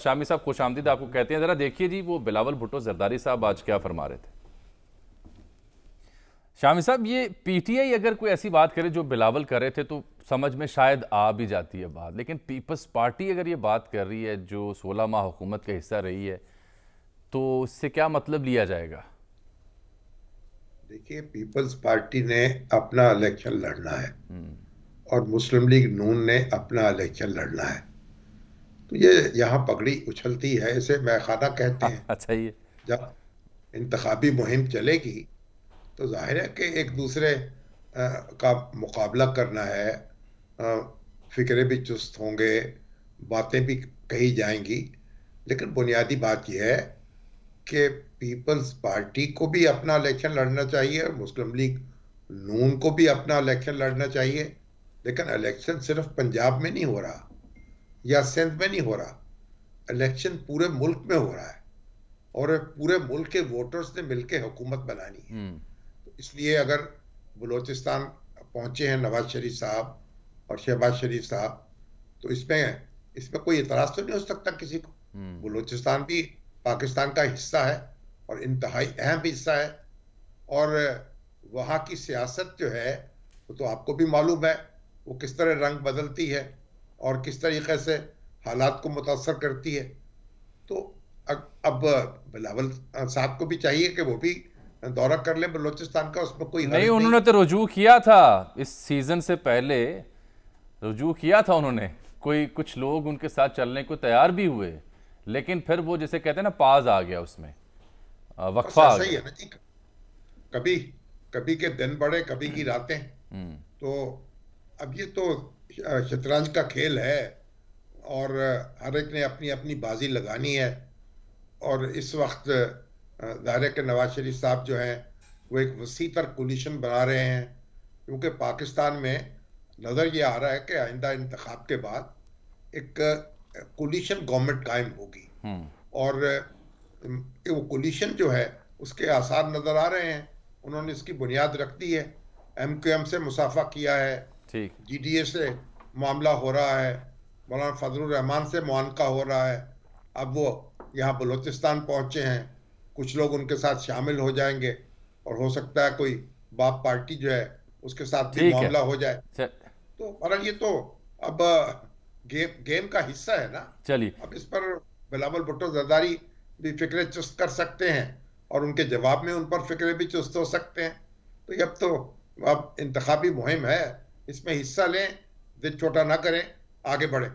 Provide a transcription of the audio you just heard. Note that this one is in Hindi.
शामी साहब खुशामदीद आपको कहते हैं। ज़रा देखिए जी वो बिलावल भुट्टो जरदारी साहब आज क्या फरमा रहे थे। शामी साहब, ये पीटीआई अगर कोई ऐसी बात करे जो बिलावल कर रहे थे तो समझ में शायद आ भी जाती है बात, लेकिन पीपल्स पार्टी अगर ये बात कर रही है जो 16 माह हुकूमत का हिस्सा रही है, तो इससे क्या मतलब लिया जाएगा? देखिए, पीपल्स पार्टी ने अपना इलेक्शन लड़ना है और मुस्लिम लीग नून ने अपना इलेक्शन लड़ना है। तो ये यहाँ पगड़ी उछलती है, इसे मैखाना कहते हैं। अच्छा, ये जब इंतखाबी मुहिम चलेगी तो जाहिर है कि एक दूसरे का मुकाबला करना है। फिक्रे भी चुस्त होंगे, बातें भी कही जाएंगी, लेकिन बुनियादी बात यह है कि पीपल्स पार्टी को भी अपना इलेक्शन लड़ना चाहिए और मुस्लिम लीग नून को भी अपना इलेक्शन लड़ना चाहिए। लेकिन इलेक्शन सिर्फ पंजाब में नहीं हो रहा या सिंध में नहीं हो रहा, इलेक्शन पूरे मुल्क में हो रहा है और पूरे मुल्क के वोटर्स ने मिलकर हुकूमत बनानी है। तो इसलिए अगर बलूचिस्तान पहुंचे हैं नवाज शरीफ साहब और शहबाज शरीफ साहब, तो इसमें इसमें कोई इतराज तो नहीं हो सकता किसी को। बलूचिस्तान भी पाकिस्तान का हिस्सा है और इंतहाई अहम हिस्सा है। और वहाँ की सियासत जो है वो तो आपको भी मालूम है, वो किस तरह रंग बदलती है और किस तरीके से हालात को मुतासर करती है। तो अब बिलावल साहब को भी चाहिए कि वो भी दौरा कर ले बलूचिस्तान का, उसमें कोई नहीं, हर्ज नहीं। उन्होंने तो रुजू किया था इस सीजन से पहले, रुजू किया था उन्होंने। कोई कुछ लोग उनके साथ चलने को तैयार भी हुए, लेकिन फिर वो जैसे कहते हैं ना, पाज आ गया, उसमें बस वक्फा आ ऐसा ही गया। है ना जी। कभी कभी के दिन बड़े, कभी की रातें। तो अब ये तो शतरंज का खेल है और हर एक ने अपनी अपनी बाजी लगानी है। और इस वक्त ज़ाहिर है कि नवाज शरीफ साहब जो हैं वो एक वसी तर कोलिशन बना रहे हैं, क्योंकि पाकिस्तान में नज़र ये आ रहा है कि आइंदा इंतखाब के बाद एक कोलिशन गवर्नमेंट कायम होगी और वो कोलिशन जो है उसके आसार नज़र आ रहे हैं। उन्होंने इसकी बुनियाद रख दी है, MQM से मुसाफा किया है, ठीक। GDA से मामला हो रहा है, मौलाना फजलुर रहमान से मुआनका हो रहा है। अब वो यहाँ बलूचिस्तान पहुंचे हैं, कुछ लोग उनके साथ शामिल हो जाएंगे और हो सकता है कोई बाप पार्टी जो है उसके साथ भी ठीक है। मामला हो जाए। तो बहरहाल ये तो अब गेम का हिस्सा है ना। चलिए, अब इस पर बिलावल भुट्टो जरदारी भी फिक्रे चुस्त कर सकते हैं और उनके जवाब में उन पर फिक्रे भी चुस्त हो सकते हैं। तो अब इंतखाबी मुहिम है, इसमें हिस्सा लें, दिल छोटा ना करें, आगे बढ़ें।